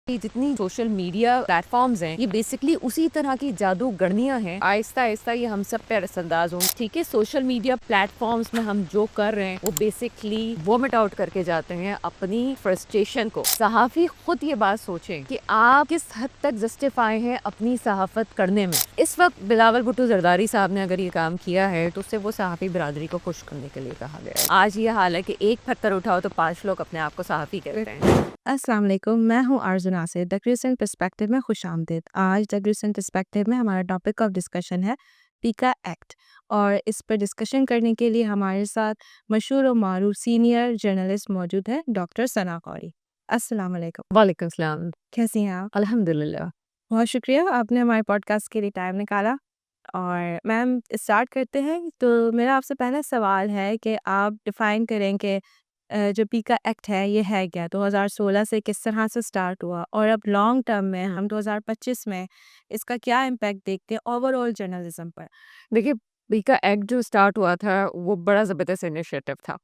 ये जितनी social media platforms हैं, ये बेसिकली उसी तरह की जादूगरनियां हैं। आहिस्ता आहिस्ता ये हम सब पे असरअंदाज होंगे। ठीक है, सोशल मीडिया प्लेटफॉर्म्स में हम जो कर रहे हैं वो बेसिकली वॉमिट आउट करके जाते हैं अपनी फ्रस्ट्रेशन को। सहाफी खुद ये बात सोचें कि आप किस हद तक जस्टिफाई हैं अपनी सहाफत करने में। इस वक्त बिलावल भुट्टो जरदारी साहब ने अगर ये काम किया है तो उससे वो सहाफी बिरादरी को खुश करने के लिए कहा गया है। आज ये हाल है कि एक पत्थर उठाओ तो 5 लोग अपने आप को सहाफी कहते हैं। अस्सलाम वालेकुम, मैं हूँ आरज़ू नासिर। द क्रिसेंट पर्सपेक्टिव में खुशामदीद। आज द क्रिसेंट पर्सपेक्टिव में हमारा टॉपिक ऑफ डिस्कशन है पीका एक्ट, और इस पर डिस्कशन करने के लिए हमारे साथ मशहूर और मारूफ सीनियर जर्नलिस्ट मौजूद है, डॉक्टर सना कौरी। अस्सलाम वालेकुम। वालेकुम सलाम। कैसी हैं आप? अल्हम्दुलिल्लाह। बहुत शुक्रिया, आपने हमारे पॉडकास्ट के लिए टाइम निकाला। और मैम, स्टार्ट करते हैं। तो मेरा आपसे पहला सवाल है कि आप डिफ़ाइन करें कि जो पीका एक्ट है ये है क्या? 2016 से किस तरह से स्टार्ट हुआ, और अब लॉन्ग टर्म में हम 2025 में इसका क्या इम्पैक्ट देखते हैं ओवरऑल जर्नलिज्म पर? देखिए, पीका एक्ट जो स्टार्ट हुआ था वो बड़ा ज़बरदस्त इनिशिएटिव था,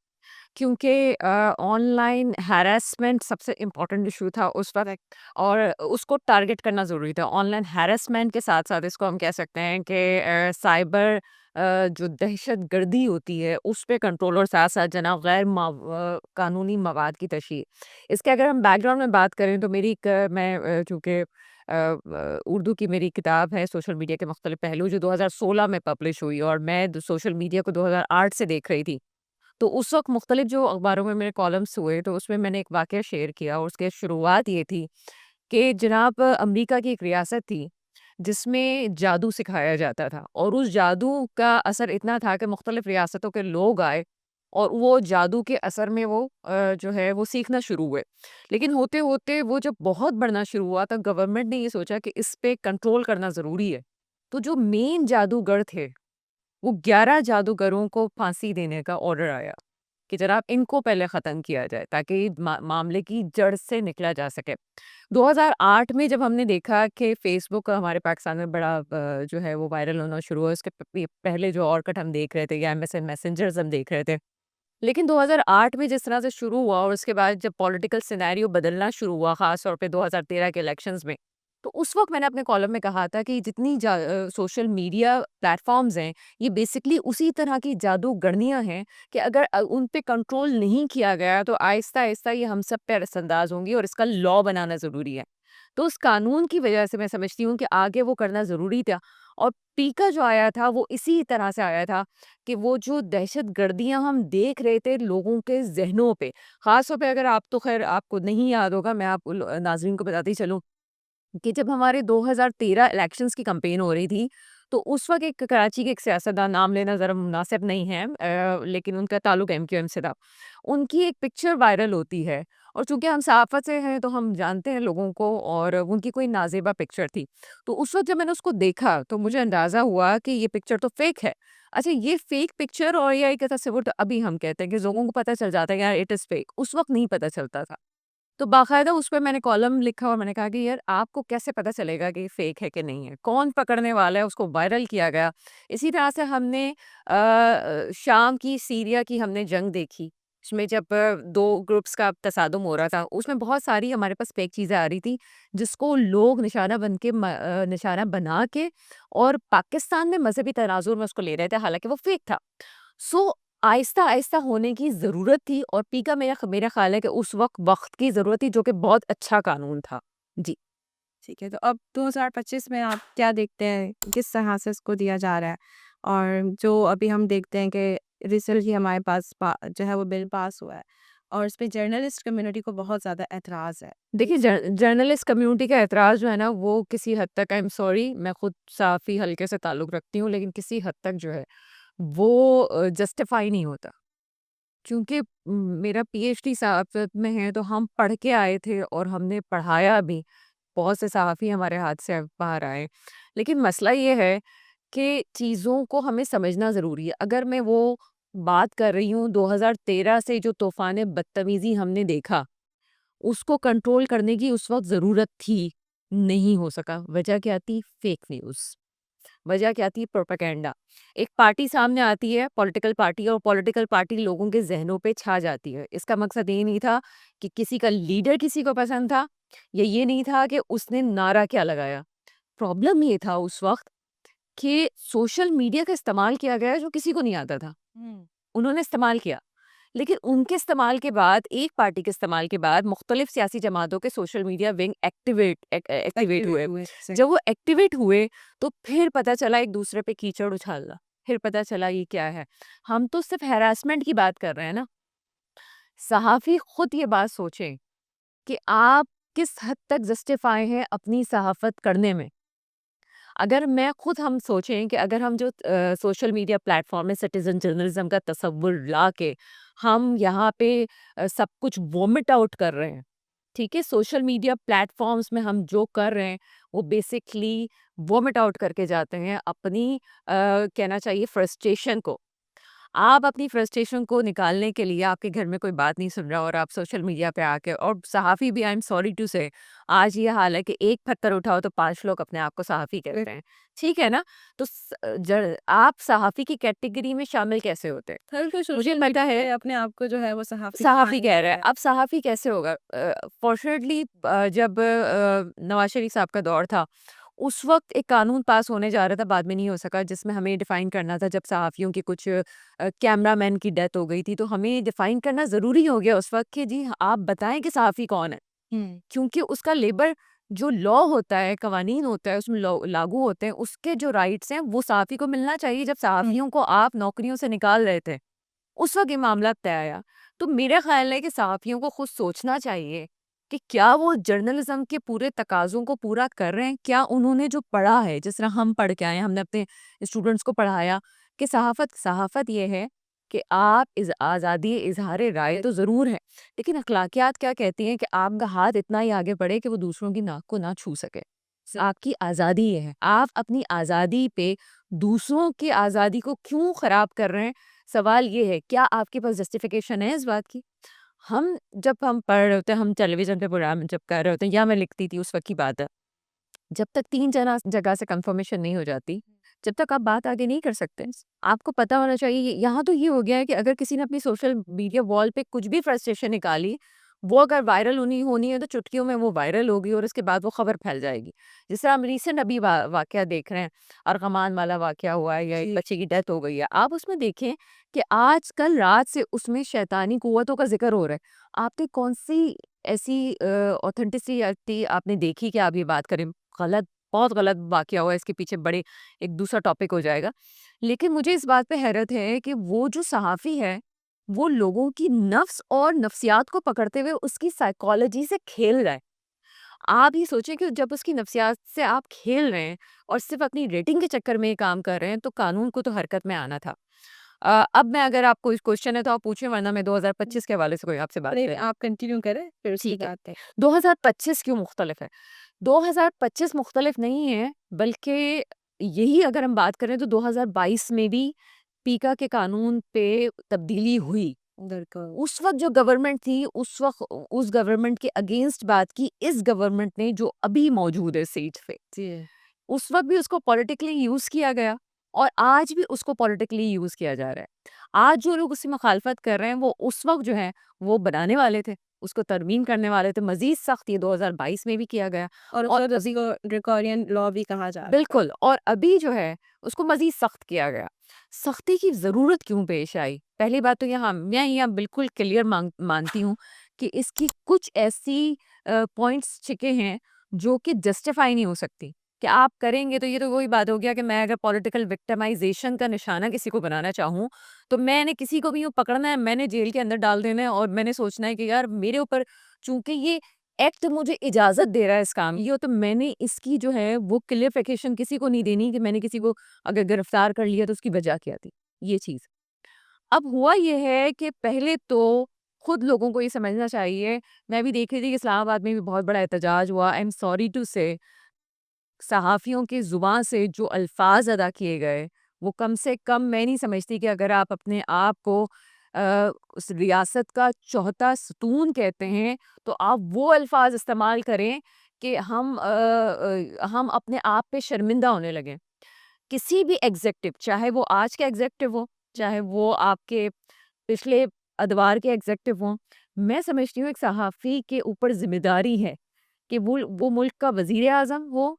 क्योंकि ऑनलाइन हैरेसमेंट सबसे इम्पोर्टेंट इशू था उस वक़्त, और उसको टारगेट करना ज़रूरी था। ऑनलाइन हैरेसमेंट के साथ-साथ इसको हम कह सकते हैं कि साइबर जो दहशतगर्दी होती है उस पे कंट्रोल, और साथ-साथ जनाब कानूनी मवाद की तशहीर। इसके अगर हम बैकग्राउंड में बात करें तो मेरी मैं चूँकि उर्दू की मेरी किताब है सोशल मीडिया के मुख्तलिफ पहलू, जो 2016 में पब्लिश हुई, और मैं सोशल मीडिया को 2008 से देख रही थी। तो उस वक़्त मुख्तलिफ जो अखबारों में मेरे कॉलम्स हुए तो उसमें मैंने एक वाक़या शेयर किया, और उसकी शुरुआत ये थी कि जनाब अमेरिका की एक रियासत थी जिसमें जादू सिखाया जाता था, और उस जादू का असर इतना था कि मुख्तलिफ रियासतों के लोग आए और वो जादू के असर में वो जो है वो सीखना शुरू हुए। लेकिन होते-होते वो जब बहुत बढ़ना शुरू हुआ तब गवर्नमेंट ने ये सोचा कि इस पे कंट्रोल करना ज़रूरी है। तो जो मेन जादूगर थे, वो 11 जादूगरों को फांसी देने का ऑर्डर आया कि जनाब इनको पहले ख़त्म किया जाए ताकि मामले की जड़ से निकला जा सके। 2008 में जब हमने देखा कि फ़ेसबुक हमारे पाकिस्तान में बड़ा जो है वो वायरल होना शुरू हुआ, उसके पहले जो ऑर्कुट हम देख रहे थे या एमएसएन मैसेंजर्स हम देख रहे थे। लेकिन 2008 में जिस तरह से शुरू हुआ और उसके बाद जब पॉलिटिकल सिनेरियो बदलना शुरू हुआ, ख़ास तौर पे 2013 के इलेक्शंस में, तो उस वक़्त मैंने अपने कॉलम में कहा था कि जितनी सोशल मीडिया प्लेटफ़ॉर्म्स हैं, ये बेसिकली उसी तरह की जादूगरनियाँ हैं कि अगर उन पे कंट्रोल नहीं किया गया तो आहिस्ता-आहिस्ता ये हम सब पे असरअंदाज़ होंगी, और इसका लॉ बनाना ज़रूरी है। तो उस कानून की वजह से मैं समझती हूँ कि आगे वो करना ज़रूरी था, और पीका जो आया था वो इसी तरह से आया था कि वो जो दहशतगर्दियाँ हम देख रहे थे लोगों के ज़हनों पे, ख़ास तौर पे अगर आप तो ख़ैर आपको नहीं याद होगा, मैं आप नाज़रीन को बताती चलूँ कि जब हमारे 2013 इलेक्शंस की कैंपेन हो रही थी, तो उस वक़्त एक कराची के एक सियासतदान, नाम लेना ज़रा मुनासिब नहीं है, लेकिन उनका ताल्लुक एमक्यूएम से था। उनकी एक पिक्चर वायरल होती है, और चूँकि हम सहाफ़त से हैं तो हम जानते हैं लोगों को, और उनकी कोई नाज़ेबा पिक्चर थी। तो उस वक़्त जब मैंने उसको देखा तो मुझे अंदाज़ा हुआ कि ये पिक्चर तो फ़ेक है। अच्छा, ये फ़ेक पिक्चर और एआई का तस्वुर तो अभी हम कहते हैं कि लोगों को पता चल जाता है यार इट इज़ फ़ेक, उस वक़्त नहीं पता चलता था। तो बाकायदा उस पे मैंने कॉलम लिखा और मैंने कहा कि यार आपको कैसे पता चलेगा कि फेक है कि नहीं है? कौन पकड़ने वाला है? उसको वायरल किया गया। इसी तरह से हमने शाम की सीरिया की हमने जंग देखी। उसमें जब 2 ग्रुप्स का तसादुम हो रहा था, उसमें बहुत सारी हमारे पास फेक चीज़ें आ रही थी, जिसको लोग निशाना बना के और पाकिस्तान में मज़हबी तनाज़ुर में उसको ले रहे थे, हालाँकि वो फेक था। सो आहिस्ता-आहिस्ता होने की ज़रूरत थी, और पीका मेरा ख़्याल है कि उस वक़्त की ज़रूरत थी, जो कि बहुत अच्छा कानून था। जी। ठीक है, तो अब 2025 में आप क्या देखते हैं, किस तरह से इसको दिया जा रहा है? और जो अभी हम देखते हैं कि रिसेंटली हमारे पास जो है वो बिल पास हुआ है, और इस पे जर्नलिस्ट कम्युनिटी को बहुत ज़्यादा एतराज़ है। देखिए, जर्नलिस्ट कम्युनिटी का एतराज़ जो है ना, वो किसी हद तक, आई एम सॉरी, मैं खुद सहाफ़ी हल्के से ताल्लुक़ रखती हूँ, लेकिन किसी हद तक जो है, वो जस्टिफ़ाई नहीं होता। क्योंकि मेरा पीएचडी सहाफ़त में है, तो हम पढ़ के आए थे और हमने पढ़ाया भी। बहुत से सहाफ़ी हमारे हाथ से बाहर आए। लेकिन मसला ये है कि चीज़ों को हमें समझना ज़रूरी है। अगर मैं वो बात कर रही हूँ 2013 से, जो तूफ़ान बदतमीज़ी हमने देखा, उसको कंट्रोल करने की उस वक़्त ज़रूरत थी, नहीं हो सका। वजह क्या थी? Fake news. वजह क्या थी? प्रोपेगेंडा। एक पार्टी सामने आती है, पॉलिटिकल पार्टी, और पॉलिटिकल पार्टी लोगों के ज़हनों पे छा जाती है। इसका मकसद ये नहीं था कि किसी का लीडर किसी को पसंद था, ये नहीं था कि उसने नारा क्या लगाया। प्रॉब्लम ये था उस वक़्त कि सोशल मीडिया का इस्तेमाल किया गया जो किसी को नहीं आता था। हुँ। उन्होंने इस्तेमाल किया, लेकिन उनके इस्तेमाल के बाद, एक पार्टी के इस्तेमाल के बाद मुख्तलिफ सियासी जमातों के सोशल मीडिया विंग एक्टिवेट हुए। एक्टिवेट हुए से जब वो एक्टिवेट हुए, तो फिर पता चला एक दूसरे पे कीचड़ उछालना। फिर पता चला ये क्या है। हम तो सिर्फ हैरेसमेंट की बात कर रहे हैं ना। सहाफ़ी खुद ये बात सोचें कि आप किस हद तक जस्टिफाई हैं अपनी सहाफ़त करने में। अगर मैं खुद हम सोचें कि अगर हम जो सोशल मीडिया प्लेटफॉर्म है सिटीजन जर्नलिज्म का तसव्वुर ला के हम यहाँ पे सब कुछ वॉमिट आउट कर रहे हैं, ठीक है? सोशल मीडिया प्लेटफॉर्म्स में हम जो कर रहे हैं वो बेसिकली वॉमिट आउट करके जाते हैं अपनी कहना चाहिए फ्रस्ट्रेशन को। आप अपनी फ्रस्ट्रेशन को निकालने के लिए आपके घर में कोई बात नहीं सुन रहा और आप सोशल मीडिया पे आके, और सहाफ़ी भी, आई एम सॉरी टू से, आज ये हाल है कि एक पत्थर उठाओ तो 5 लोग अपने आप को सहाफ़ी कहते हैं। ठीक है ना? तो आप सहाफ़ी की कैटेगरी में शामिल कैसे होते हैं? हर कोई मुझे सोशल पता मीडिया है पे अपने आप को जो है वो सहाफ़ी सहाफ़ी मान कह रहा है। लेता है। अब सहाफ़ी कैसे होगा? फ़ॉर्चुनेटली जब नवाज़ शरीफ साहब का दौर था, उस वक़्त एक कानून पास होने जा रहा था, बाद में नहीं हो सका, जिसमें हमें डिफ़ाइन करना था, जब सहाफ़ियों की कुछ कैमरामैन की डेथ हो गई थी, तो हमें डिफ़ाइन करना ज़रूरी हो गया उस वक़्त कि जी आप बताएँ कि सहाफ़ी कौन है? हुँ। क्योंकि उसका लेबर जो लॉ होता है, कवानीन होता है, उसमें लॉ लागू होते हैं, उसके जो राइट्स हैं, वो सहाफ़ी को मिलना चाहिए। जब हुँ। सहाफ़ियों को आप नौकरियों से निकाल रहे थे, उस वक़्त ये मामला तय आया। तो मेरा ख़्याल है कि सहाफ़ियों को खुद सोचना चाहिए कि क्या वो जर्नलिज़्म के पूरे तकाज़ों को पूरा कर रहे हैं? क्या उन्होंने जो पढ़ा है, जिस तरह हम पढ़ के आए हैं, हमने अपने स्टूडेंट्स को पढ़ाया कि सहाफ़त ये है कि आप आज़ादी इज़हार राय तो ज़रूर है, लेकिन अखलाकियात क्या कहती हैं कि आपका हाथ इतना ही आगे बढ़े कि वो दूसरों की नाक को ना छू सके। आपकी आज़ादी ये है। आप अपनी आज़ादी पे दूसरों की आज़ादी को क्यों ख़राब कर रहे हैं? सवाल ये है, क्या आपके पास जस्टिफ़िकेशन है इस बात की? जब हम पढ़ रहे होते हैं, हम टेलीविज़न पे प्रोग्राम जब कर रहे होते हैं, या मैं लिखती थी, उस वक़्त की बात है। जब तक 3 जना जगह से कन्फर्मेशन नहीं हो जाती, जब तक आप बात आगे नहीं कर सकते। आपको पता होना चाहिए, यहाँ तो ये हो गया है कि अगर किसी ने अपनी सोशल मीडिया वॉल पे कुछ भी फ्रस्ट्रेशन निकाली, वो अगर वायरल होनी होनी है तो चुटकियों में वो वायरल होगी और उसके बाद वो खबर फैल जाएगी। जिस तरह हम रिसेंट अभी वाकया देख रहे हैं, अरकमान वाला वाकया हुआ है या एक जी। बच्चे की डेथ हो गई है। आप उसमें देखें कि आज कल रात से उसमें शैतानी कुव्वतों का ज़िक्र हो रहा है। आपने कौन-सी ऐसी ऑथेंटिसिटी आपने देखी कि आप ये बात करें? गलत, बहुत गलत वाक़या हुआ है, इसके पीछे बड़े एक दूसरा टॉपिक हो जाएगा। लेकिन मुझे इस बात पे हैरत है कि वो जो सहाफ़ी है, वो लोगों की नफ्स और नफ्सियात को पकड़ते हुए उसकी साइकोलॉजी से खेल रहा है। आप ये सोचें कि जब उसकी नफ्सियात से आप खेल रहे हैं और सिर्फ़ अपनी रेटिंग के चक्कर में ये काम कर रहे हैं, तो कानून को तो हरकत में आना था। अब मैं, अगर आपको इस क्वेश्चन है तो आप पूछें, वरना मैं 2025 के हवाले से कोई आपसे बात नहीं, करें। आप कंटिन्यू करें, फिर उसके ठीक है। बाद है। 2025 क्यों मुख्तलिफ है? 2025 मुख्तलिफ नहीं है, बल्कि यही अगर हम बात करें तो 2022 में भी पीका के कानून पे तब्दीली हुई। बिल्कुल। उस वक़्त जो गवर्नमेंट थी, उस वक़्त उस गवर्नमेंट के अगेंस्ट बात की इस गवर्नमेंट ने जो अभी मौजूद है सीट पे। जी। उस वक़्त भी उसको पॉलिटिकली यूज़ किया गया और आज भी उसको पॉलिटिकली यूज़ किया जा रहा है। आज जो लोग उसकी मुखालफत कर रहे हैं, वो उस वक़्त जो है, वो बनाने वाले थे, उसको तरमीम करने वाले थे। मज़ीद सख्त ये 2022 में भी किया गया और और उसको अभी, जिसको ड्रैकोनियन लॉ भी कहा जाता है। बिल्कुल, और अभी जो है, उसको मज़ीद सख्त किया गया। सख्ती की ज़रूरत क्यों पेश आई? पहली बात तो यहाँ मैं यहाँ बिल्कुल क्लियर मानती हूँ कि इसकी कुछ ऐसी पॉइंट्स छिके हैं, जो कि जस्टिफ़ाई नहीं हो सकती। कि आप करेंगे तो ये तो वही बात हो गया कि मैं अगर पॉलिटिकल विक्टिमाइज़ेशन का निशाना किसी को बनाना चाहूँ, तो मैंने किसी को भी यूँ पकड़ना है, मैंने जेल के अंदर डाल देना है और मैंने सोचना है कि यार मेरे ऊपर, चूँकि ये एक्ट मुझे इजाज़त दे रहा है इस काम की, तो मैंने इसकी जो है वो क्लियरिफ़िकेशन किसी को नहीं देनी कि मैंने किसी को अगर गिरफ्तार कर लिया तो उसकी वजह क्या थी, ये चीज़। अब हुआ ये है कि पहले तो खुद लोगों को ये समझना चाहिए, मैं भी देख रही थी कि इस्लामाबाद में भी बहुत बड़ा एहतजाज हुआ। आई एम सॉरी टू से, सहाफ़ियों की ज़ुबान से जो अल्फ़ाज़ अदा किए गए, वो कम से कम, मैं नहीं समझती कि अगर आप अपने आप को उस रियासत का चौथा सतून कहते हैं, तो आप वो अल्फ़ाज़ इस्तेमाल करें कि हम अपने आप पे शर्मिंदा होने लगें। किसी भी एग्ज़ेक्टिव, चाहे वो आज के एग्ज़ेक्टिव हो, चाहे वो आपके पिछले अदवार के एग्ज़ेक्टिव हों, मैं समझती हूँ एक सहाफ़ी के ऊपर ज़िम्मेदारी है कि वो मुल्क का वज़ीर-ए-आज़म हो,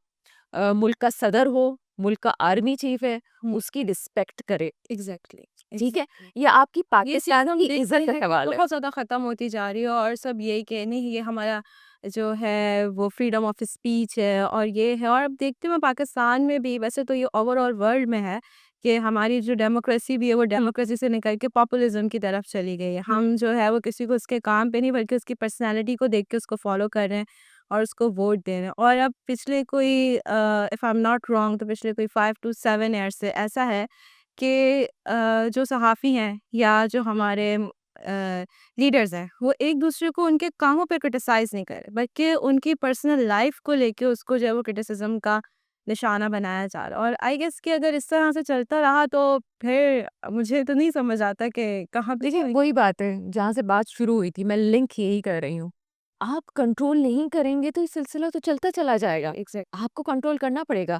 मुल्क का सदर हो, मुल्क का आर्मी चीफ है, हुँ, उसकी रिस्पेक्ट करे, एग्ज़ैक्टली, ठीक है? एग्ज़ैक्टली। ये आपकी ये चीज़ पाकिस्तान हम की देखते इज़्ज़त का हैं कि सवाल है। बहुत ज़्यादा ख़त्म होती जा रही है और सब यही कि नहीं ये हमारा जो है वो फ्रीडम ऑफ स्पीच है और ये है और अब देखती हूँ मैं पाकिस्तान में भी वैसे तो ये ओवरऑल वर्ल्ड में है कि हमारी जो डेमोक्रेसी भी है वो डेमोक्रेसी से निकल के पॉपुलिज्म की तरफ चली गई है। हम जो है वो किसी को उसके काम पे नहीं बल्कि उसकी पर्सनैलिटी को देख के उसको फ़ॉलो कर रहे हैं और उसको वोट दे रहे हैं। और अब पिछले कोई if I am not wrong तो पिछले कोई 5 टू 7 ईयर्स से ऐसा है कि जो सहाफ़ी हैं या जो हमारे लीडर्स हैं, वो एक-दूसरे को उनके कामों पे क्रिटिसाइज़ नहीं कर रहे, बल्कि उनकी पर्सनल लाइफ़ को लेके उसको जो है वो क्रिटिसिज़्म का निशाना बनाया जा रहा है। और आई गेस कि अगर इस तरह से चलता रहा तो फिर मुझे तो नहीं समझ आता कि कहाँ पे देखिए, जाएँगे। वही बात है, जहाँ से बात शुरू हुई थी, मैं लिंक यही कर रही हूँ। आप कंट्रोल नहीं करेंगे तो ये सिलसिला तो चलता चला जाएगा। एग्ज़ैक्ट आपको कंट्रोल करना पड़ेगा।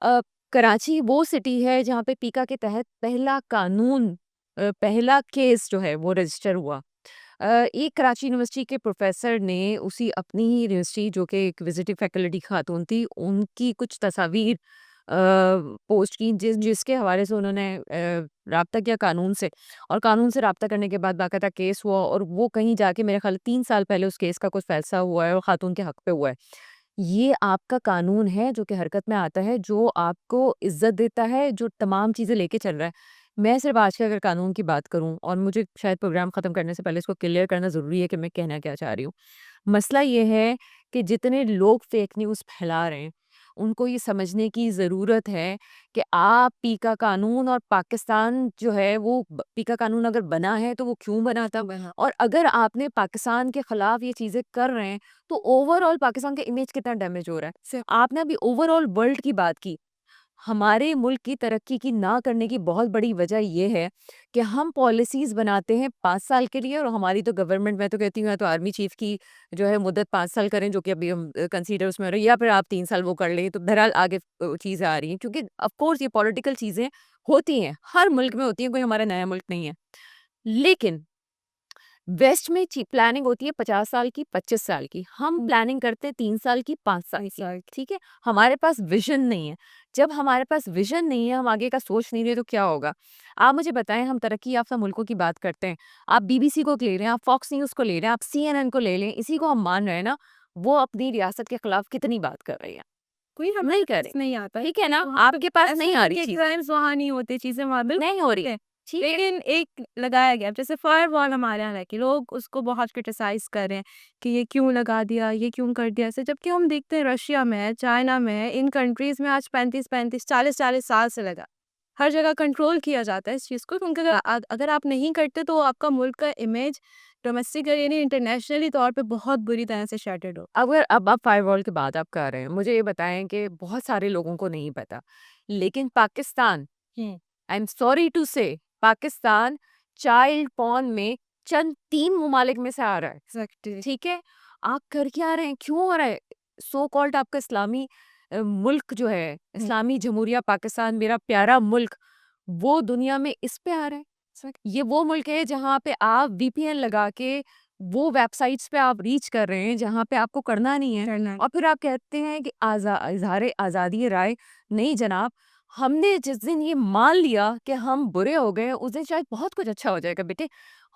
अ, कराची वो सिटी है जहाँ पे पीका के तहत पहला कानून पहला केस जो है वो रजिस्टर हुआ। एक कराची यूनिवर्सिटी के प्रोफ़ेसर ने उसी अपनी ही यूनिवर्सिटी जो कि एक विज़िटिंग फैकल्टी खातून थी, उनकी कुछ तस्वीर पोस्ट की जिसके हवाले से उन्होंने राब्ता किया कानून से और कानून से राब्ता करने के बाद बाकायदा केस हुआ और वो कहीं जाके मेरे ख़्याल 3 साल पहले उस केस का कुछ फ़ैसला हुआ है और खातून के हक़ पे हुआ है। ये आपका कानून है जो कि हरकत में आता है, जो आपको इज़्ज़त देता है, जो तमाम चीज़ें लेके चल रहा है। मैं सिर्फ़ आज के अगर कानून की बात करूँ और मुझे शायद प्रोग्राम ख़त्म करने से पहले इसको क्लियर करना ज़रूरी है कि मैं कहना क्या चाह रही हूँ। मसला ये है कि जितने लोग फ़ेक न्यूज़ फैला रहे हैं, उनको ये समझने की ज़रूरत है कि आप पीका कानून और पाकिस्तान जो है वो पीका कानून अगर बना है तो वो क्यों बना था वहाँ और अगर आपने पाकिस्तान के खिलाफ ये चीज़ें कर रहे हैं तो ओवरऑल पाकिस्तान का इमेज कितना डैमेज हो रहा है। से आपने अभी ओवरऑल वर्ल्ड की बात की। हमारे मुल्क की तरक्की की ना करने की बहुत बड़ी वजह ये है कि हम पॉलिसीज़ बनाते हैं 5 साल के लिए और हमारी तो गवर्नमेंट मैं तो कहती हूँ या तो आर्मी चीफ़ की जो है मुद्दत 5 साल करें जो कि अभी हम कंसीडर उसमें हो रही है या फिर आप 3 साल वो कर लें तो बहरहाल आगे चीज़ें आ रही हैं क्योंकि ऑफ कोर्स ये पॉलिटिकल चीज़ें होती हैं, हर मुल्क में होती हैं, कोई हमारा नया मुल्क नहीं है। लेकिन वेस्ट में ची प्लानिंग होती है 50 साल की, 25 साल की। हम हुँ, प्लानिंग करते हैं 3 साल की, 5 साल की, एग्ज़ैक्ट ठीक है? हमारे पास विज़न नहीं है। जब हमारे पास विज़न नहीं है, हम आगे का सोच नहीं रहे तो क्या होगा? आप मुझे बताएँ हम तरक्की याफ़्ता मुल्कों की बात करते हैं। आप बीबीसी को ले लें, आप फॉक्स न्यूज़ को ले लें, आप सीएनएन को ले लें, इसी को हम मान रहे हैं ना, वो अपनी रियासत के खिलाफ कितनी बात कर रही है। कोई हमारे नहीं कर पास रही, नहीं आता है। ठीक है ना? वहाँ पे आपके पास ऐसा नहीं आ नहीं रही कि चीज़, क्राइम्स वहाँ नहीं होते, चीज़ें वहाँ बिल्कुल नहीं हो रही, होते हैं। ठीक है? लेकिन एक लगाया गया जैसे फायरवॉल हमारे यहाँ है कि लोग उसको बहुत क्रिटिसाइज़ कर रहे हैं कि ये क्यों लगा दिया, ये क्यों कर दिया ऐसे। जबकि हम देखते हैं रशिया में है, चाइना में है, इन कंट्रीज़ में आज 35-35, 40-40 साल से लगा। हर जगह कंट्रोल किया जाता है इस चीज़ को क्योंकि अगर आप नहीं करते तो आपका मुल्क का इमेज डोमेस्टिक यानी इंटरनेशनली तौर पे बहुत बुरी तरह से शैटर्ड हो। अगर अब आप फायरवॉल की बात आप कर रहे हैं, मुझे ये बताएँ कि बहुत सारे लोगों को नहीं पता, लेकिन पाकिस्तान हुँ, आई एम सॉरी टू से पाकिस्तान चाइल्ड पॉर्न में चंद 3 ममालिक में से आ रहा है, एग्ज़ैक्टली। ठीक है? आप कर क्या रहे हैं? क्यों हो रहा है? सो कॉल्ड आपका इस्लामी मुल्क जो है, हुँ, इस्लामी जमहूरिया पाकिस्तान मेरा प्यारा मुल्क, वो दुनिया में इस पे आ रहा है। एग्ज़ैक्ट ये वो मुल्क है जहाँ पे आप वीपीएन लगा के वो वेबसाइट्स पे आप रीच कर रहे हैं जहाँ पे आपको करना नहीं है करना और फिर आप कहते हैं कि इज़हार आज़ादी राय नहीं जनाब, हमने जिस दिन ये मान लिया कि हम बुरे हो गए, उस दिन शायद बहुत कुछ अच्छा हो जाएगा बेटे।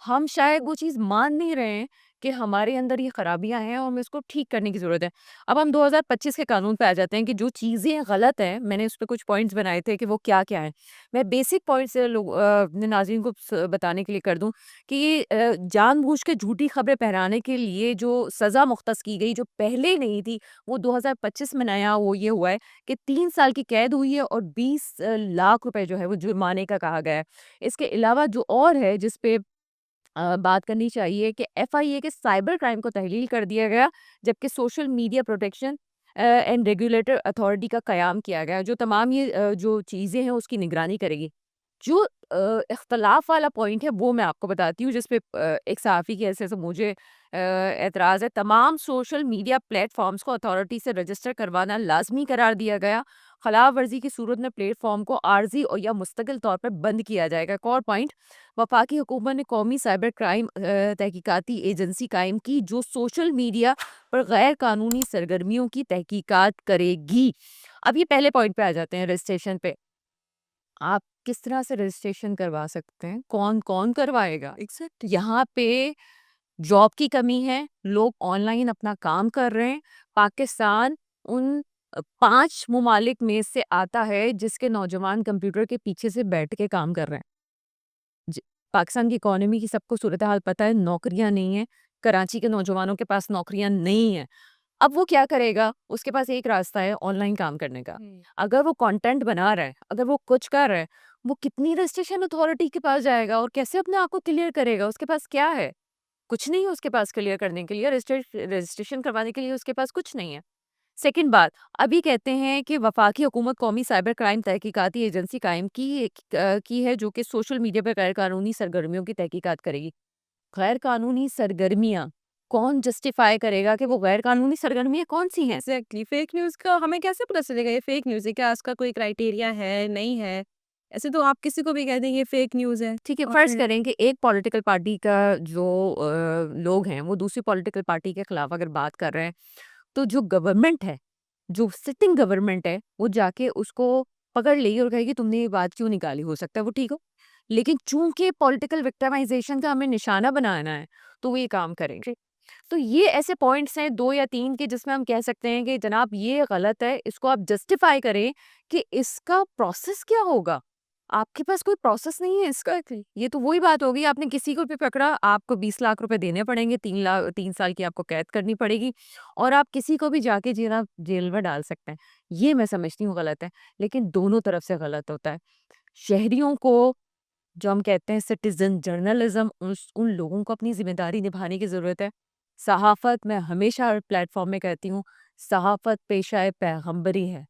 हम शायद वो चीज़ मान नहीं रहे हैं कि हमारे अंदर ये खराबियाँ हैं और हमें इसको ठीक करने की ज़रूरत है। अब हम 2025 के कानून पे आ जाते हैं कि जो चीज़ें गलत हैं, मैंने उस पे कुछ पॉइंट्स बनाए थे कि वो क्या-क्या हैं। मैं बेसिक पॉइंट्स अपने नाज़रीन को बताने के लिए कर दूँ कि ये जानबूझ के झूठी खबरें फैलाने के लिए जो सज़ा मुख्तस की गई, जो पहले नहीं थी, वो 2025 में नया वो ये हुआ है कि 3 साल की कैद हुई है और 20 लाख रुपए जो है वो जुर्माने का कहा गया है। इसके अलावा जो और है जिस पे बात करनी चाहिए कि एफआईए के साइबर क्राइम को तहलील कर दिया गया, जबकि social media protection and regulator authority का कयाम किया गया, जो तमाम ये जो चीज़ें हैं उसकी निगरानी करेगी। जो इख्तलाफ वाला पॉइंट है वो मैं आपको बताती हूँ जिस पे एक सहाफ़ी की हैसियत से मुझे एतराज़ है। तमाम सोशल मीडिया प्लेटफ़ॉर्म्स को अथॉरिटी से रजिस्टर करवाना लाज़मी करार दिया गया खिलाफ वर्जी की सूरत में प्लेटफॉर्म को आर्जी और या मुस्तकिल तौर पर बंद किया जाएगा। एक और पॉइंट, वफाकी हुकूमत ने कौमी साइबर क्राइम तहकीकाती एजेंसी कायम की जो सोशल मीडिया पर गैर कानूनी सरगर्मियों की तहकीकात करेगी। अब ये पहले पॉइंट पे आ जाते हैं, रजिस्ट्रेशन पे। आप किस तरह से रजिस्ट्रेशन करवा सकते हैं? कौन-कौन करवाएगा? एग्ज़ैक्ट यहाँ पे जॉब की कमी है, लोग ऑनलाइन अपना काम कर रहे हैं। पाकिस्तान उन 5 ममालिक में से आता है जिसके नौजवान कंप्यूटर के पीछे से बैठ के काम कर रहे हैं। ज पाकिस्तान की इकोनॉमी की सबको सूरत-हाल पता है, नौकरियाँ नहीं हैं, कराची के नौजवानों के पास नौकरियाँ नहीं हैं। अब वो क्या करेगा? उसके पास एक रास्ता है ऑनलाइन काम करने का। हुँ। अगर वो कंटेंट बना रहा है, अगर वो कुछ कर रहा है, वो कितनी रजिस्ट्रेशन अथॉरिटी के पास जाएगा और कैसे अपने आप को क्लियर करेगा? उसके पास क्या है? कुछ नहीं है उसके पास क्लियर करने के लिए, रजिस्ट्रेशन करवाने के लिए उसके पास कुछ नहीं है। सेकंड बात, अभी कहते हैं कि वफाकी हुकूमत कौमी साइबर क्राइम तहकीकाती एजेंसी कायम की है जो कि सोशल मीडिया पर गैर कानूनी सरगर्मियों की तहकीकात करेगी। गैर कानूनी सरगर्मियाँ, कौन जस्टिफाई करेगा कि वो गैर कानूनी सरगर्मियाँ कौन-सी हैं? एग्ज़ैक्टली फेक न्यूज़ का हमें कैसे पता चलेगा ये फेक न्यूज़ है? क्या इसका कोई क्राइटेरिया है, नहीं है? ऐसे तो आप किसी को भी कह दें ये फेक न्यूज़ है ठीक है, और फ़र्ज़ फिर करें कि एक पॉलिटिकल पार्टी का जो लोग हैं, वो दूसरी पॉलिटिकल पार्टी के खिलाफ अगर बात कर रहे हैं, तो जो गवर्नमेंट है, जो सिटिंग गवर्नमेंट है, वो जाके उसको पकड़ लेगी और कहेगी तुमने ये बात क्यों निकाली? हो सकता है वो ठीक हो, लेकिन चूँकि पॉलिटिकल विक्टिमाइज़ेशन का हमें निशाना बनाना है, तो वो ये काम करेंगे। तो ये ऐसे पॉइंट्स हैं 2 या 3 के जिसमें हम कह सकते हैं कि जनाब ये गलत है, इसको आप जस्टिफ़ाई करें कि इसका प्रोसेस क्या होगा? आपके पास कोई प्रोसेस नहीं है इसका। ये तो वही बात होगी, आपने किसी को भी पकड़ा, आपको 20 लाख रुपए देने पड़ेंगे, 3 साल की आपको कैद करनी पड़ेगी और आप किसी को भी जाके जेल में डाल सकते हैं। ये मैं समझती हूँ गलत है, लेकिन दोनों तरफ से गलत होता है। शहरियों को, जो हम कहते हैं सिटीज़न जर्नलिज़्म, उस उन लोगों को अपनी ज़िम्मेदारी निभाने की ज़रूरत है। सहाफ़त, मैं हमेशा हर प्लेटफ़ॉर्म में कहती हूँ, सहाफ़त पेशा-ए पैगंबरी है।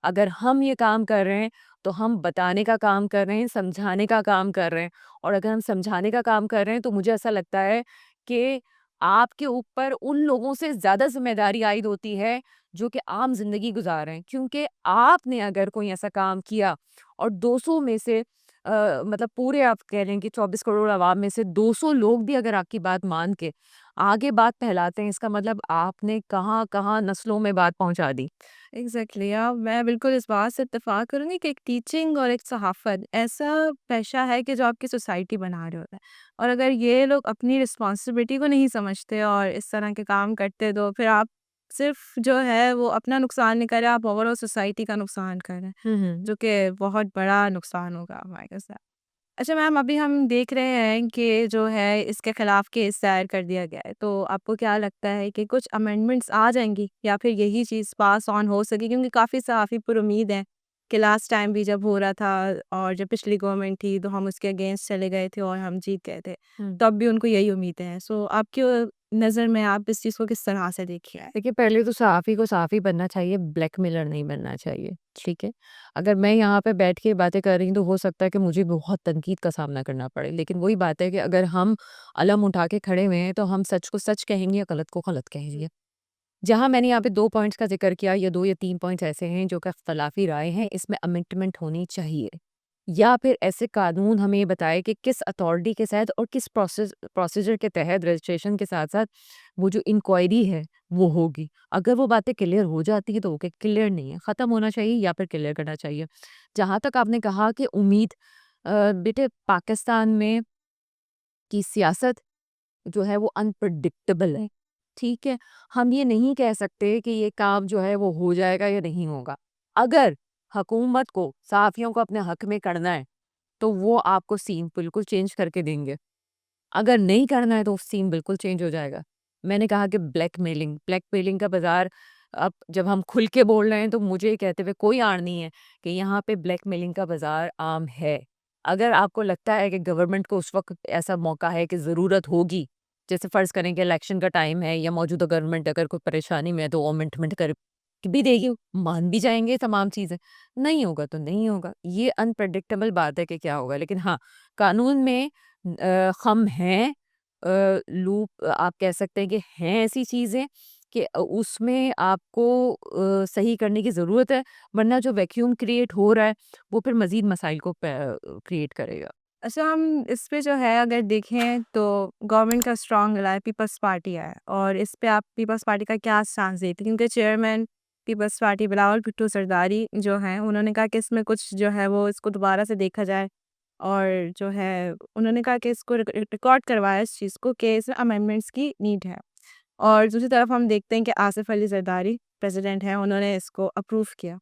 अगर हम ये काम कर रहे हैं, तो हम बताने का काम कर रहे हैं, समझाने का काम कर रहे हैं और अगर हम समझाने का काम कर रहे हैं, तो मुझे ऐसा लगता है कि आपके ऊपर उन लोगों से ज़्यादा ज़िम्मेदारी आयद होती है, जो कि आम ज़िंदगी गुज़ार रहे हैं। क्योंकि आपने अगर कोई ऐसा काम किया और 200 में से मतलब पूरे आप कह लें कि 24 करोड़ अवाम में से 200 लोग भी अगर आपकी बात मान के आगे बात फैलाते हैं, इसका मतलब आपने कहाँ-कहाँ नस्लों में बात पहुँचा दी। एग्ज़ैक्टली मैं बिल्कुल इस बात से इत्तेफ़ाक करूँगी कि एक टीचिंग और एक सहाफ़त ऐसा पेशा है कि जो आपकी सोसाइटी बना रहे होता है और अगर ये लोग अपनी रिस्पॉन्सिबिलिटी को नहीं समझते और इस तरह के काम करते तो फिर आप सिर्फ़ जो है वो अपना नुकसान नहीं कर रहे, आप ओवरऑल सोसाइटी का नुकसान कर रहे हैं, हुँ, हुँ। जो कि बहुत बड़ा नुकसान होगा हमारे साथ। अच्छा मैम अभी हम देख रहे हैं कि जो है इसके खिलाफ केस दायर कर दिया गया है तो आपको क्या लगता है कि कुछ अमेंडमेंट्स आ जाएंगी या फिर यही चीज़ पास ऑन हो सके क्योंकि काफ़ी सहाफ़ी पर उम्मीद है कि लास्ट टाइम भी जब हो रहा था और जब पिछली गवर्नमेंट थी तो हम उसके अगेंस्ट चले गए थे और हम जीत गए थे हुँ। तब भी उनको यही उम्मीदें हैं सो आपकी नज़र में आप इस चीज़ को किस तरह से देखिए है देखिए, पहले तो सहाफ़ी को सहाफ़ी बनना चाहिए, ब्लैकमेलर नहीं बनना चाहिए, ठीक है? अगर मैं यहाँ पे बैठ के बातें कर रही हूँ, तो हो सकता है कि मुझे बहुत तनकीद का सामना करना पड़े। लेकिन वही बात है कि अगर हम अलम उठा के खड़े हुए हैं, तो हम सच को सच कहेंगे या गलत को गलत कहेंगे। जहाँ मैंने यहाँ पे 2 पॉइंट्स का ज़िक्र किया, ये 2 या 3 पॉइंट्स ऐसे हैं जो कि इख्तलाफ़ी राय हैं, इसमें अमेंडमेंट होनी चाहिए। या फिर ऐसे कानून हमें ये बताए कि किस अथॉरिटी के साथ और किस प्रोसीजर के तहत रजिस्ट्रेशन के साथ-साथ वो जो इंक्वायरी है, वो होगी। अगर वो बातें क्लियर हो जाती हैं तो ओके, क्लियर नहीं है, ख़त्म होना चाहिए या फिर क्लियर करना चाहिए। जहाँ तक आपने कहा कि उम्मीद, बेटे पाकिस्तान में की सियासत जो है वो अनप्रेडिक्टेबल है, ठीक है? हम ये नहीं कह सकते कि ये काम जो है वो हो जाएगा या नहीं होगा। अगर हुकूमत को सहाफ़ियों को अपने हक में करना है, तो वो आपको सीन बिल्कुल चेंज करके देंगे। अगर नहीं करना है तो सीन बिल्कुल चेंज हो जाएगा। मैंने कहा कि ब्लैकमेलिंग का बाज़ार, अब जब हम खुल के बोल रहे हैं तो मुझे ये कहते हुए कोई आड़ नहीं है कि यहाँ पे ब्लैकमेलिंग का बाज़ार आम है। अगर आपको लगता है कि गवर्नमेंट को उस वक़्त ऐसा मौका है कि ज़रूरत होगी, जैसे फ़र्ज़ करें कि इलेक्शन का टाइम है या मौजूदा गवर्नमेंट अगर कोई परेशानी में है तो अमेंडमेंट कर भी देगी, मान भी जाएँगे तमाम चीज़ें। नहीं होगा तो नहीं होगा। ये अनप्रेडिक्टेबल बात है कि क्या होगा। लेकिन हाँ, कानून में हम हैं, लूप आप कह सकते हैं कि हैं ऐसी चीज़ें कि उसमें आपको सही करने की ज़रूरत है, वरना जो वैक्यूम क्रिएट हो रहा है, वो फिर मज़ीद मसाइल को क्रिएट करेगा। अच्छा, हम इस पे जो है अगर देखें तो गवर्नमेंट का स्ट्रॉन्ग रहा है, पीपल्स पार्टी है, और इस पे आप पीपल्स पार्टी का क्या स्टांस देते हैं? क्योंकि chairman Peoples Party Bilawal Bhutto Zardari जो हैं, उन्होंने कहा कि इसमें कुछ जो है वो इसको दोबारा से देखा जाए, और जो है उन्होंने कहा कि इसको रिकॉर्ड करवाया इस चीज़ को कि इसमें अमेंडमेंट्स की नीड है। और दूसरी तरफ हम देखते हैं कि आसिफ अली जरदारी प्रेसिडेंट हैं, उन्होंने इसको अप्रूव किया।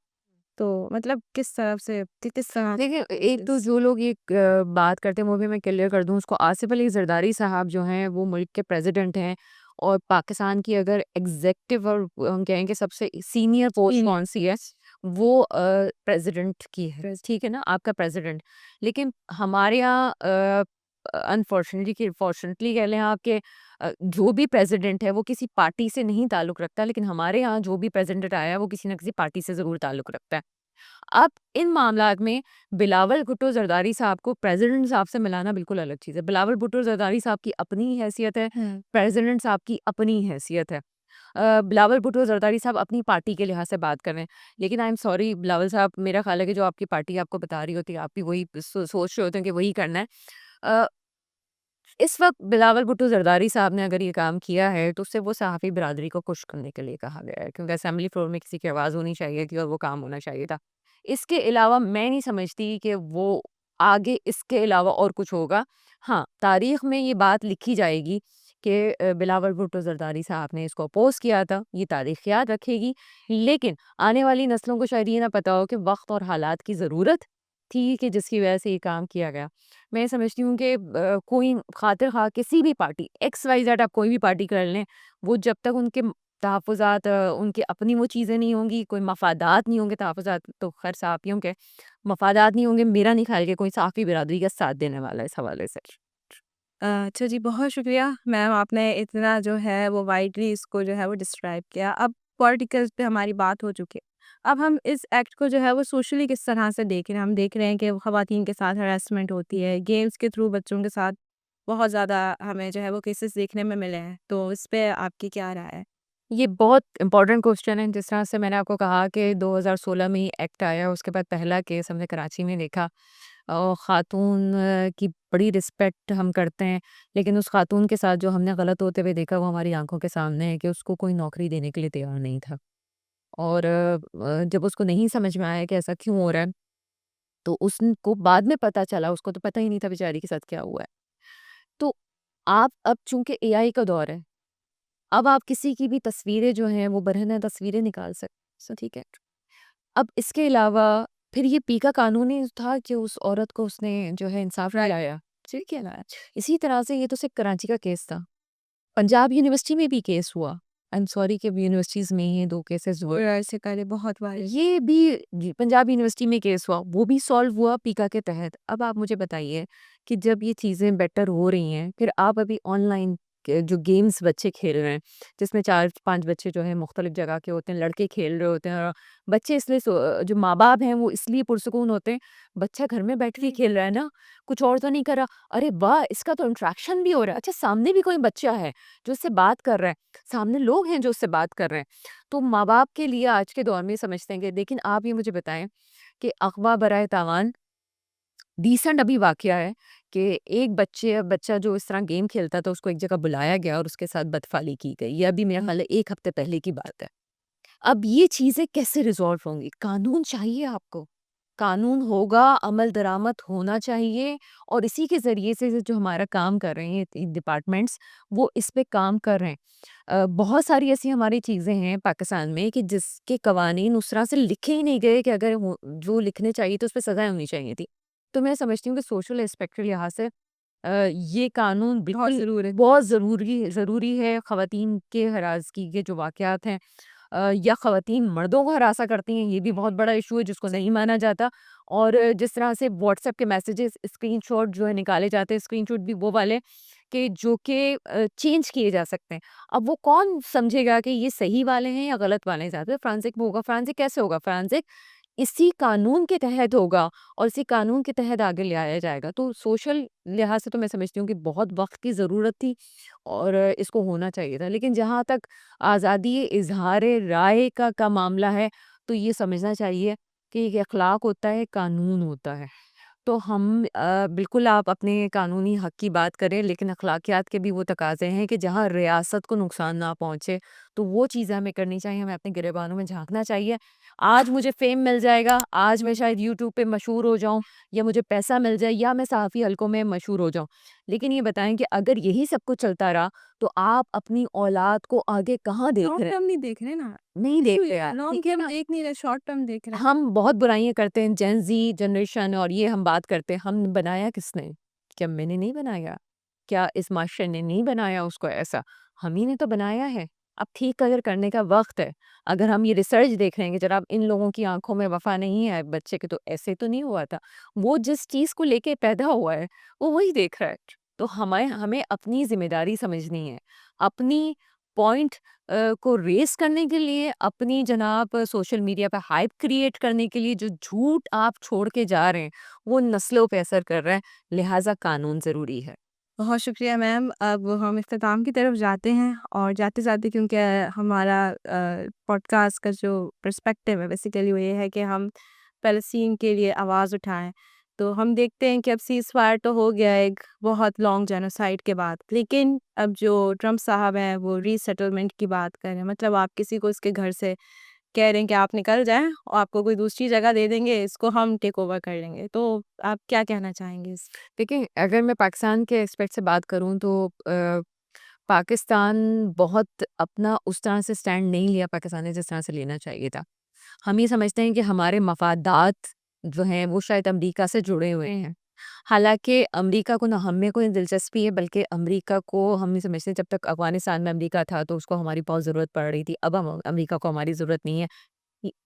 तो मतलब किस तरफ से किस तरह देखिए, एक तो इस जो लोग ये बात करते हैं वो भी मैं क्लियर कर दूँ उसको, आसिफ अली ज़रदारी साहब जो हैं वो मुल्क के प्रेसिडेंट हैं और पाकिस्तान की अगर एग्ज़ेक्टिव और हम कहें कि सबसे सीनियर पोस्ट तीन कौन-सी है, वो प्रेसिडेंट की है, प्रेस ठीक है ना? आपका प्रेसिडेंट। लेकिन हमारे यहाँ फॉर्चुनेटली कह लें आप कि जो भी प्रेसिडेंट है वो किसी पार्टी से नहीं ताल्लुक़ रखता, लेकिन हमारे यहाँ जो भी प्रेसिडेंट आया है वो किसी न किसी पार्टी से ज़रूर ताल्लुक़ रखता है। अब इन मामलात में बिलावल भुट्टो ज़रदारी साहब को प्रेसिडेंट साहब से मिलाना बिल्कुल अलग चीज़ है। बिलावल भुट्टो ज़रदारी साहब की अपनी हैसियत है, हुँ। प्रेसिडेंट साहब की अपनी हैसियत है। बिलावल भुट्टो ज़रदारी साहब अपनी पार्टी के लिहाज से बात कर रहे हैं। लेकिन आई एम सॉरी बिलावल साहब, मेरा ख़्याल है कि जो आपकी पार्टी आपको बता रही होती है, आप भी वही सोच रहे होते हैं कि वही करना है। अ, इस वक़्त बिलावल भुट्टो ज़रदारी साहब ने अगर ये काम किया है, तो उससे वो सहाफ़ी बिरादरी को खुश करने के लिए कहा गया है, क्योंकि असेंबली फ्लोर में किसी की आवाज़ होनी चाहिए थी और वो काम होना चाहिए था। इसके अलावा मैं नहीं समझती कि वो आगे इसके अलावा और कुछ होगा। हाँ, तारीख़ में ये बात लिखी जाएगी कि बिलावल भुट्टो ज़रदारी साहब ने इसको अपोज़ किया था, ये तारीख़ याद रखेगी। लेकिन आने वाली नस्लों को शायद ये ना पता हो कि वक़्त और हालात की ज़रूरत थी कि जिसकी वजह से ये काम किया गया। मैं समझती हूँ कि कोई खातिर-ख़्वाह किसी भी पार्टी एक्स, वाई, ज़ेड, आप कोई भी पार्टी कर लें, वो जब तक उनके तहफ़्फ़ुज़ात उनकी अपनी वो चीज़ें नहीं होंगी, कोई मफ़ादात नहीं होंगे, तहफ़्फ़ुज़ात तो ख़ैर सहाफ़ियों के मफ़ादात नहीं होंगे, मेरा नहीं ख़्याल कि कोई सहाफ़ी बिरादरी का साथ देने वाला है इस हवाले से। अच्छा जी, बहुत शुक्रिया मैम, आपने इतना जो है वो वाइडली इसको जो है वो डिस्क्राइब किया। अब पॉलिटिकल्स पे हमारी बात हो चुकी है। अब हम इस एक्ट को जो है वो सोशली किस तरह से देख रहे हैं? हम देख रहे हैं कि ख़वातीन के साथ हरासमेंट होती है, गेम्स के थ्रू बच्चों के साथ बहुत ज़्यादा हमें जो है वो केसेस देखने में मिले हैं। तो इस पे आपकी क्या राय है? ये बहुत इम्पोर्टेंट क्वेश्चन है। जिस तरह से मैंने आपको कहा कि 2016 में ये एक्ट आया, उसके बाद पहला केस हमने कराची में देखा और ख़ातून की बड़ी रिस्पेक्ट हम करते हैं, लेकिन उस ख़ातून के साथ जो हमने गलत होते हुए देखा वो हमारी आंखों के सामने है कि उसको कोई नौकरी देने के लिए तैयार नहीं था। और जब उसको नहीं समझ में आया कि ऐसा क्यों हो रहा है, तो उसको बाद में पता चला, उसको तो पता ही नहीं था बेचारी के साथ क्या हुआ है। तो आप अब चूंकि एआई का दौर है, अब आप किसी की भी तस्वीरें जो हैं वो बरहना तस्वीरें निकाल सकते, सो ठीक है। अब इसके अलावा फिर ये पी का कानून ही था कि उस औरत को उसने जो है इंसाफ राइट। दिलाया, ठीक है ना। इसी तरह से ये तो सिर्फ कराची का केस था, पंजाब यूनिवर्सिटी में भी केस हुआ। आई एम सॉरी कि यूनिवर्सिटीज में ये दो केसेस हुए। ऐसे करे बहुत बार। ये भी जी, पंजाब यूनिवर्सिटी में केस हुआ, वो भी सॉल्व हुआ पीका के तहत। अब आप मुझे बताइए कि जब ये चीज़ें बेटर हो रही हैं, फिर आप अभी ऑनलाइन जो गेम्स बच्चे खेल रहे हैं, जिसमें 4-5 बच्चे जो हैं मुख्तलिफ जगह के होते हैं, लड़के खेल रहे होते हैं और बच्चे इसलिए जो माँ-बाप हैं वो इसलिए पुरसुकून होते हैं, बच्चा घर में बैठ के ही खेल रहा है ना, कुछ और तो नहीं कर रहा। अरे वाह! इसका तो इंटरेक्शन भी हो रहा है। अच्छा, सामने भी कोई बच्चा है जो इससे बात कर रहा है, सामने लोग हैं जो उससे बात कर रहे हैं। तो माँ-बाप के लिए आज के दौर में समझते हैं कि लेकिन आप ये मुझे बताएँ कि अग़वा बराए तावान रीसेंट अभी वाक़या है कि एक बच्चा जो इस तरह गेम खेलता था उसको एक जगह बुलाया गया और उसके साथ बदफ़ाली की गई। ये अभी मेरा ख़्याल है 1 हफ़्ते पहले की बात है। अब ये चीज़ें कैसे रिज़ॉल्व होंगी? कानून चाहिए आपको। कानून होगा, अमल दरामद होना चाहिए और इसी के ज़रिए से जो हमारा काम कर रहे हैं डिपार्टमेंट्स, वो इस पे काम कर रहे हैं। बहुत सारी ऐसी हमारी चीज़ें हैं पाकिस्तान में कि जिसके कवानीन उस तरह से लिखे ही नहीं गए कि अगर वो जो लिखने चाहिए तो उसपे सज़ाएँ होनी चाहिए थी। तो मैं समझती हूँ कि सोशल एस्पेक्ट के लिहाज से ये कानून बहुत बिल्कुल ज़रूर है। बहुत ज़रूरी है। ख़वातीन के हरासगी के जो वाक़यात हैं या ख़वातीन मर्दों को हरासा करती हैं, ये भी बहुत बड़ा इशू है जिसको नहीं माना जाता। और जिस तरह से व्हाट्सएप के मैसेजेस स्क्रीनशॉट जो है निकाले जाते हैं, स्क्रीनशॉट भी वो वाले कि जो कि चेंज किए जा सकते हैं। अब वो कौन समझेगा कि ये सही वाले हैं या गलत वाले हैं? ज़्यादातर फोरेंसिक में होगा। फोरेंसिक कैसे होगा? फोरेंसिक इसी कानून के तहत होगा और इसी कानून के तहत आगे ले आया जाएगा। तो सोशल लिहाज से तो मैं समझती हूँ कि बहुत वक़्त की ज़रूरत थी और इसको होना चाहिए था। लेकिन जहाँ तक आज़ादी इज़हार राय का मामला है, तो ये समझना चाहिए कि एक अख़लाक होता है, कानून होता है। तो हम बिल्कुल आप अपने कानूनी हक की बात करें, लेकिन अखलाकियात के भी वो तकाज़े हैं कि जहाँ रियासत को नुकसान ना पहुँचे, तो वो चीज़ें हमें करनी चाहिए, हमें अपने गिरेबानों में झाँकना चाहिए। आज मुझे फ़ेम मिल जाएगा, आज मैं शायद यूट्यूब पे मशहूर हो जाऊँ या मुझे पैसा मिल जाए या मैं सहाफ़ी हलकों में मशहूर हो जाऊँ। लेकिन ये बताएँ कि अगर यही सब कुछ चलता रहा, तो आप अपनी औलाद को आगे कहाँ देख शॉर्ट रहे हैं? टर्म नहीं देख रहे ना, नहीं देख रहे यार, लॉन्ग ठीक है टर्म ना? देख नहीं रहे, शॉर्ट टर्म देख रहे हैं। हम बहुत बुराइयाँ करते हैं, जेन ज़ी जनरेशन और ये हम बात करते हैं, हम बनाया किसने? क्या मैंने नहीं बनाया? क्या इस माशरे ने नहीं बनाया उसको ऐसा? हम ही ने तो बनाया है। अब ठीक अगर करने का वक़्त है, अगर हम ये रिसर्च देख रहे हैं कि जनाब इन लोगों की आँखों में वफ़ा नहीं है बच्चे के, तो ऐसे तो नहीं हुआ था। वो जिस चीज़ को लेके पैदा हुआ है, वो वही देख रहा है। तो हमें हमें अपनी ज़िम्मेदारी समझनी है। अपनी पॉइंट को रेज़ करने के लिए, अपनी जनाब सोशल मीडिया पे हाइप क्रिएट करने के लिए जो झूठ आप छोड़ के जा रहे हैं, वो नस्लों पे असर कर रहा है, लिहाज़ा कानून ज़रूरी है। बहुत शुक्रिया मैम। अब हम इख्तिताम की तरफ जाते हैं और जाते-जाते क्योंकि हमारा पॉडकास्ट का जो पर्सपेक्टिव है बेसिकली वो ये है कि हम फ़लस्तीन के लिए आवाज़ उठाएँ। तो हम देखते हैं कि अब सीज़फायर तो हो गया एक बहुत लॉन्ग जेनोसाइड के बाद। लेकिन अब जो ट्रम्प साहब हैं वो रीसेटलमेंट की बात कर रहे हैं। मतलब आप किसी को उसके घर से कह रहे हैं कि आप निकल जाएँ और आपको कोई दूसरी जगह दे देंगे, इसको हम टेक ओवर कर लेंगे। तो आप क्या कहना चाहेंगे इस देखिए, अगर मैं पाकिस्तान के एस्पेक्ट से बात करूँ तो पाकिस्तान बहुत अपना उस तरह से स्टैंड नहीं लिया पाकिस्तान ने जिस तरह से लेना चाहिए था। हम ये समझते हैं कि हमारे मफ़ादात जो हैं वो शायद अमेरिका से जुड़े हुए हैं। हालाँकि अमेरिका को ना हम में कोई दिलचस्पी है बल्कि अमेरिका को हम ये समझते हैं जब तक अफ़गानिस्तान में अमेरिका था तो उसको हमारी बहुत ज़रूरत पड़ रही थी। अब हम अमेरिका को हमारी ज़रूरत नहीं है।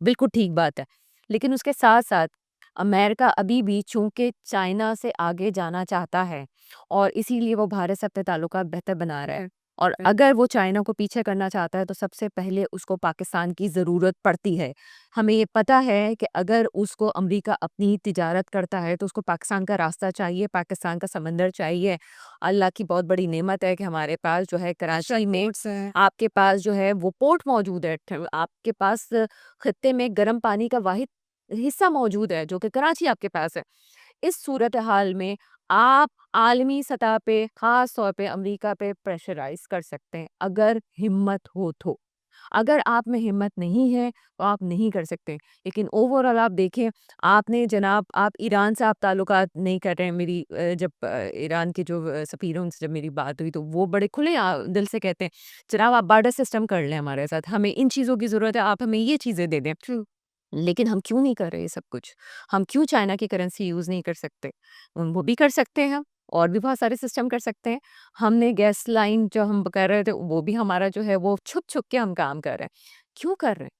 बिल्कुल ठीक बात है। लेकिन उसके साथ-साथ अमेरिका अभी भी चूँकि चाइना से आगे जाना चाहता है और इसीलिए वो भारत से अपने ताल्लुकात बेहतर बना रहा है। और अगर वो चाइना को पीछे करना चाहता है तो सबसे पहले उसको पाकिस्तान की ज़रूरत पड़ती है। हमें ये पता है कि अगर उसको अमेरिका अपनी तिजारत करता है तो उसको पाकिस्तान का रास्ता चाहिए, पाकिस्तान का समंदर चाहिए। अल्लाह की बहुत बड़ी नेमत है कि हमारे पास जो है कराची में पोर्ट्स हैं? आपके पास जो है वो पोर्ट मौजूद है। आपके पास खत्ते में गर्म पानी का वाहिद हिस्सा मौजूद है जो कि कराची आपके पास है। इस सूरत हाल में आप आलमी सतह पे ख़ास तौर पे अमेरिका पे प्रेशराइज़ कर सकते हैं, अगर हिम्मत हो तो। अगर आप में हिम्मत नहीं है, तो आप नहीं कर सकते। लेकिन ओवरऑल आप देखें, आपने जनाब आप ईरान से आप ताल्लुकात नहीं कर रहे हैं। मेरी जब ईरान के जो सफ़ीर उनसे जब मेरी बात हुई, तो वो बड़े खुले दिल से कहते हैं, "जनाब आप बार्टर सिस्टम कर लें हमारे साथ, हमें इन चीज़ों की ज़रूरत है, आप हमें ये चीज़ें दे दें।" ट्रू। लेकिन हम क्यों नहीं कर रहे ये सब कुछ? हम क्यों चाइना की करेंसी यूज़ नहीं कर सकते? वो भी कर सकते हैं हम और भी बहुत सारे सिस्टम कर सकते हैं। हमने गैस लाइन जो हम कर रहे थे, वो भी हमारा जो है वो छुप-छुप के हम काम कर रहे हैं। क्यों कर रहे हैं?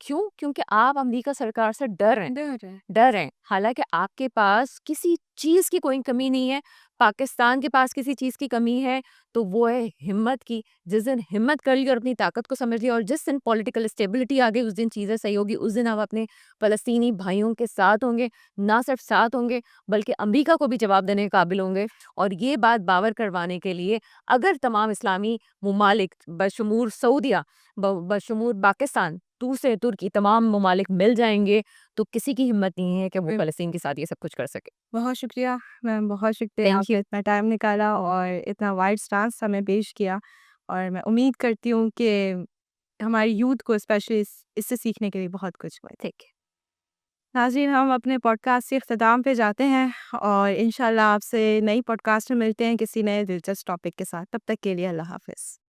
क्यों? क्योंकि आप अमेरिका सरकार से डर रहे हैं। डर है। डर हैं। हालाँकि आपके पास किसी चीज़ की कोई कमी नहीं है, पाकिस्तान के पास किसी चीज़ की कमी है, तो वो है हिम्मत की। जिस दिन हिम्मत कर ली और अपनी ताकत को समझ लिया और जिस दिन पॉलिटिकल स्टेबिलिटी आ गई, उस दिन चीज़ें सही होगी, उस दिन आप अपने फ़लस्तीनी भाइयों के साथ होंगे, ना सिर्फ साथ होंगे, बल्कि अमेरिका को भी जवाब देने के काबिल होंगे। और ये बात बावर करवाने के लिए अगर तमाम इस्लामी ममालिक बशमूर सऊदिया, बशमूर पाकिस्तान, दूसरे तुर्की तमाम ममालिक मिल जाएँगे तो किसी की हिम्मत नहीं है कि वो फ़लस्तीन के साथ ये सब कुछ कर सके। बहुत शुक्रिया मैम, बहुत शुक्रिया थैंक आपने यू। इतना टाइम निकाला और इतना वाइड स्टांस हमें पेश किया और मैं उम्मीद करती हूँ कि हमारी यूथ को स्पेशली इससे सीखने के लिए बहुत कुछ हुआ। ठीक है। नाज़रीन, हम अपने पॉडकास्ट के अख्ताम पे जाते हैं और इंशाल्लाह आपसे नई पॉडकास्ट में मिलते हैं किसी नए दिलचस्प टॉपिक के साथ। तब तक के लिए अल्लाह हाफ़िज़।